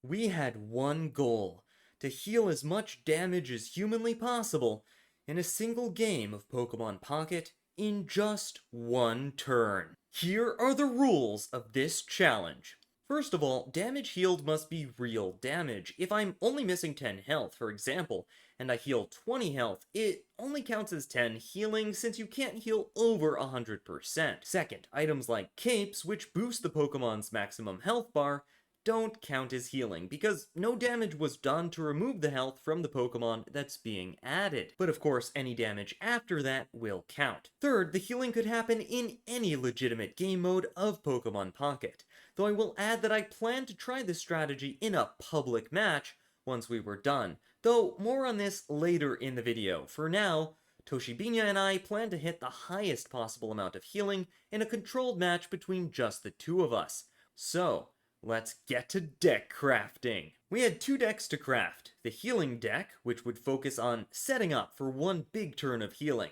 We had one goal: to heal as much damage as humanly possible in a single game of Pokemon Pocket in just one turn. Here are the rules of this challenge. First of all, damage healed must be real damage. If I'm only missing 10 health, for example, and I heal 20 health, it only counts as 10 healing since you can't heal over 100%. Second, items like capes, which boost the Pokemon's maximum health bar, don't count as healing, because no damage was done to remove the health from the Pokemon that's being added. But of course, any damage after that will count. Third, the healing could happen in any legitimate game mode of Pokemon Pocket, though I will add that I plan to try this strategy in a public match once we were done, though more on this later in the video. For now, Toshibinya and I plan to hit the highest possible amount of healing in a controlled match between just the two of us. So, let's get to deck crafting. We had two decks to craft: the healing deck, which would focus on setting up for one big turn of healing,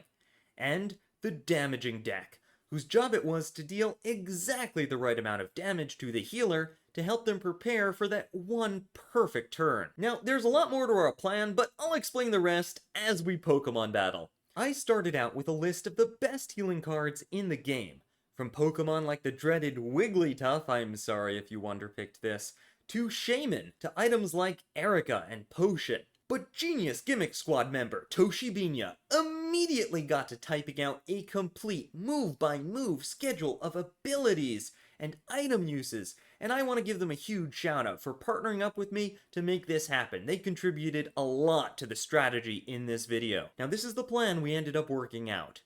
and the damaging deck, whose job it was to deal exactly the right amount of damage to the healer to help them prepare for that one perfect turn. Now, there's a lot more to our plan, but I'll explain the rest as we Pokemon battle. I started out with a list of the best healing cards in the game, from Pokemon like the dreaded Wigglytuff, I'm sorry if you wonder-picked this, to Shaman, to items like Erica and Potion. But genius Gimmick Squad member Toshibinya immediately got to typing out a complete move-by-move schedule of abilities and item uses, and I want to give them a huge shout out for partnering up with me to make this happen. They contributed a lot to the strategy in this video. Now, this is the plan we ended up working out.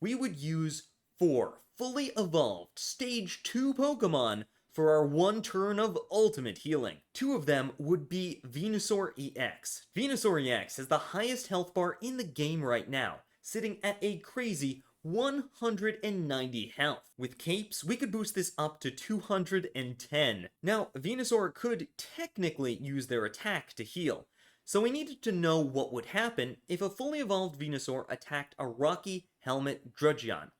We would use 4 fully evolved Stage 2 Pokemon for our one turn of ultimate healing. 2 of them would be Venusaur EX. Venusaur EX has the highest health bar in the game right now, sitting at a crazy 190 health. With capes, we could boost this up to 210. Now, Venusaur could technically use their attack to heal, so we needed to know what would happen if a fully evolved Venusaur attacked a Rocky Helmet Drudgeon.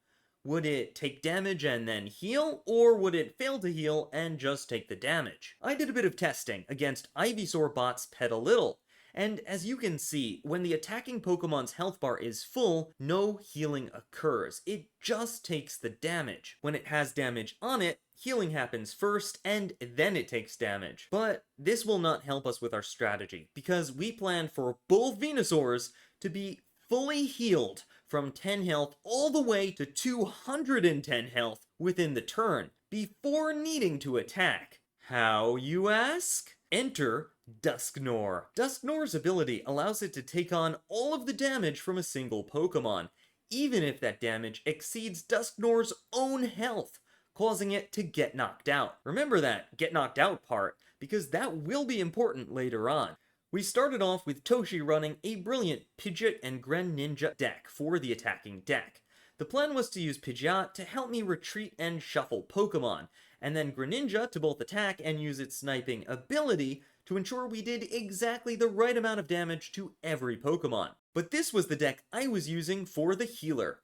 Would it take damage and then heal, or would it fail to heal and just take the damage? I did a bit of testing against Ivysaur bot's Petalittle, and as you can see, when the attacking Pokemon's health bar is full, no healing occurs. It just takes the damage. When it has damage on it, healing happens first, and then it takes damage. But this will not help us with our strategy, because we plan for both Venusaurs to be fully healed from 10 health all the way to 210 health within the turn, before needing to attack. How, you ask? Enter Dusknoir. Dusknoir's ability allows it to take on all of the damage from a single Pokemon, even if that damage exceeds Dusknoir's own health, causing it to get knocked out. Remember that get knocked out part, because that will be important later on. We started off with Toshi running a brilliant Pidgeot and Greninja deck for the attacking deck. The plan was to use Pidgeot to help me retreat and shuffle Pokemon, and then Greninja to both attack and use its sniping ability to ensure we did exactly the right amount of damage to every Pokemon. But this was the deck I was using for the healer.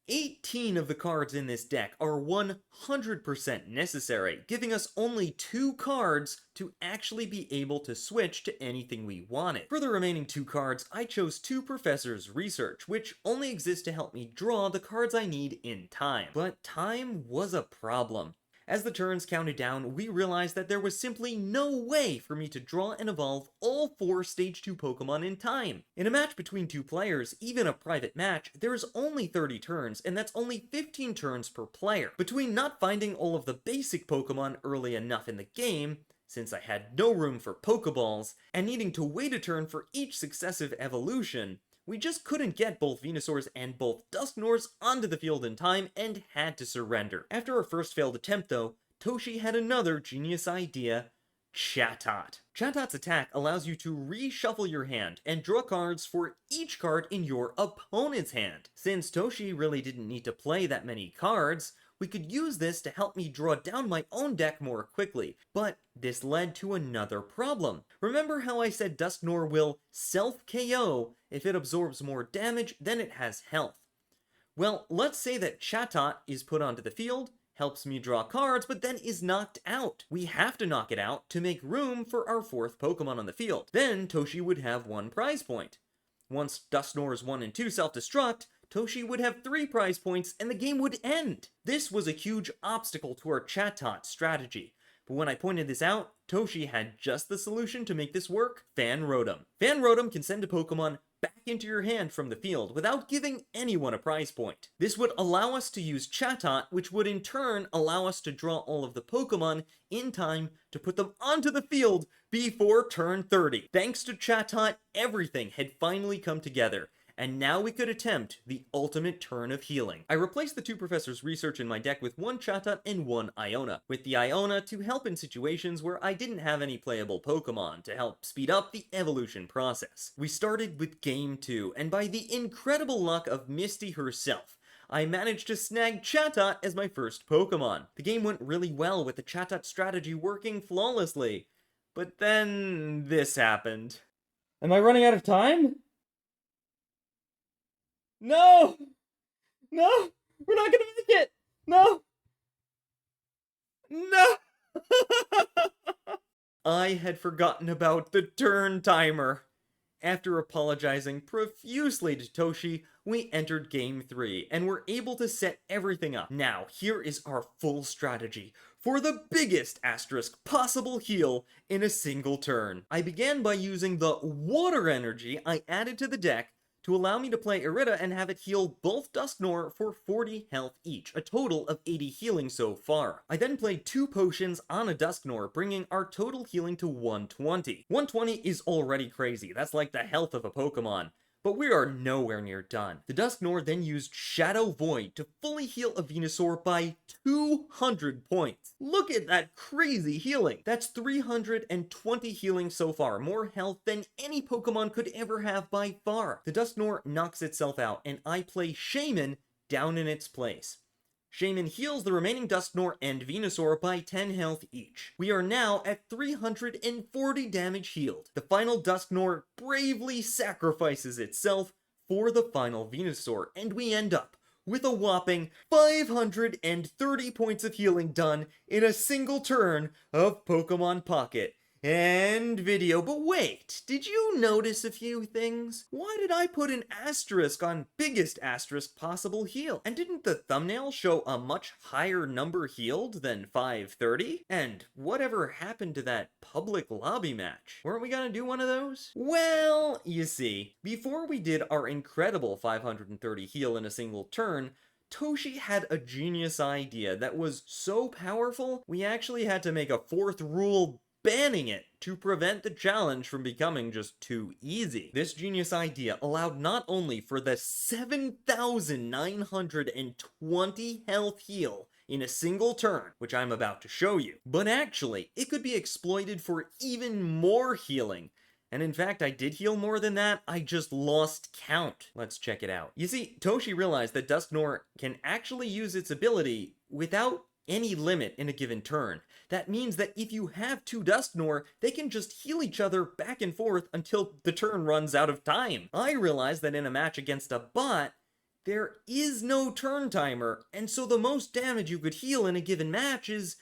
18 of the cards in this deck are 100% necessary, giving us only 2 cards to actually be able to switch to anything we wanted. For the remaining 2 cards, I chose 2 Professor's Research, which only exist to help me draw the cards I need in time. But time was a problem. As the turns counted down, we realized that there was simply no way for me to draw and evolve all 4 Stage 2 Pokemon in time. In a match between 2 players, even a private match, there's only 30 turns, and that's only 15 turns per player. Between not finding all of the basic Pokemon early enough in the game, since I had no room for Pokeballs, and needing to wait a turn for each successive evolution, we just couldn't get both Venusaurs and both Dusknoirs onto the field in time and had to surrender. After our first failed attempt though, Toshi had another genius idea: Chatot. Chatot's attack allows you to reshuffle your hand and draw cards for each card in your opponent's hand. Since Toshi really didn't need to play that many cards, we could use this to help me draw down my own deck more quickly, but this led to another problem. Remember how I said Dusknoir will self-KO if it absorbs more damage than it has health? Well, let's say that Chatot is put onto the field, helps me draw cards, but then is knocked out. We have to knock it out to make room for our 4th Pokemon on the field. Then Toshi would have 1 prize point. Once Dusknoir's 1 and 2 self-destruct, Toshi would have 3 prize points and the game would end. This was a huge obstacle to our chatot strategy. But when I pointed this out, Toshi had just the solution to make this work: Fan Rotom. Fan Rotom can send a Pokemon back into your hand from the field without giving anyone a prize point. This would allow us to use chatot, which would in turn allow us to draw all of the Pokemon in time to put them onto the field before turn 30. Thanks to chatot, everything had finally come together, and now we could attempt the ultimate turn of healing. I replaced the 2 professors' research in my deck with 1 chatot and 1 Iona, with the Iona to help in situations where I didn't have any playable Pokemon to help speed up the evolution process. We started with Game 2, and by the incredible luck of Misty herself, I managed to snag Chatot as my first Pokemon. The game went really well with the Chatot strategy working flawlessly, but then this happened. Am I running out of time? No! No! We're not gonna make it! No! No! I had forgotten about the turn timer. After apologizing profusely to Toshi, we entered Game 3, and were able to set everything up. Now, here is our full strategy for the biggest asterisk possible heal in a single turn. I began by using the water energy I added to the deck to allow me to play Irida and have it heal both Dusknoir for 40 health each, a total of 80 healing so far. I then played 2 potions on a Dusknoir, bringing our total healing to 120. 120 is already crazy, that's like the health of a Pokemon. But we are nowhere near done. The Dusknoir then used Shadow Void to fully heal a Venusaur by 200 points. Look at that crazy healing! That's 320 healing so far, more health than any Pokemon could ever have by far. The Dusknoir knocks itself out, and I play Shaman down in its place. Shaman heals the remaining Dusknoir and Venusaur by 10 health each. We are now at 340 damage healed. The final Dusknoir bravely sacrifices itself for the final Venusaur, and we end up with a whopping 530 points of healing done in a single turn of Pokemon Pocket and video. But wait, did you notice a few things? Why did I put an asterisk on biggest asterisk possible heal? And didn't the thumbnail show a much higher number healed than 530? And whatever happened to that public lobby match? Weren't we gonna do one of those? Well, you see, before we did our incredible 530 heal in a single turn, Toshi had a genius idea that was so powerful, we actually had to make a 4th rule banning it to prevent the challenge from becoming just too easy. This genius idea allowed not only for the 7,920 health heal in a single turn, which I'm about to show you, but actually, it could be exploited for even more healing. And in fact, I did heal more than that, I just lost count. Let's check it out. You see, Toshi realized that Dusknoir can actually use its ability without any limit in a given turn. That means that if you have 2 Dusknoir, they can just heal each other back and forth until the turn runs out of time. I realized that in a match against a bot, there is no turn timer, and so the most damage you could heal in a given match is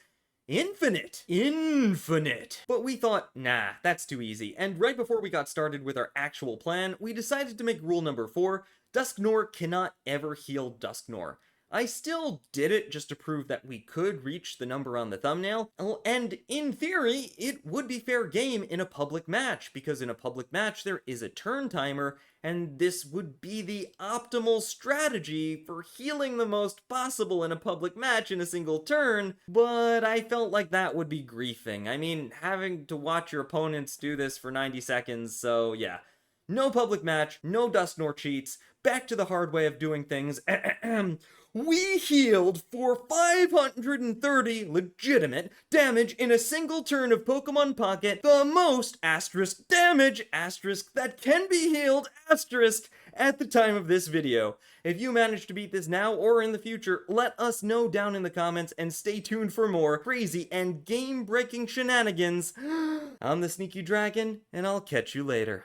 infinite. Infinite! But we thought, nah, that's too easy, and right before we got started with our actual plan, we decided to make rule number 4, Dusknoir cannot ever heal Dusknoir. I still did it just to prove that we could reach the number on the thumbnail, and in theory, it would be fair game in a public match, because in a public match there is a turn timer, and this would be the optimal strategy for healing the most possible in a public match in a single turn, but I felt like that would be griefing. I mean, having to watch your opponents do this for 90 seconds, so yeah. No public match, no Dusknoir cheats, back to the hard way of doing things. We healed for 530 legitimate damage in a single turn of Pokemon Pocket, the most asterisk damage asterisk that can be healed asterisk at the time of this video. If you manage to beat this now or in the future, let us know down in the comments and stay tuned for more crazy and game-breaking shenanigans. I'm the Sneaky Dragon, and I'll catch you later.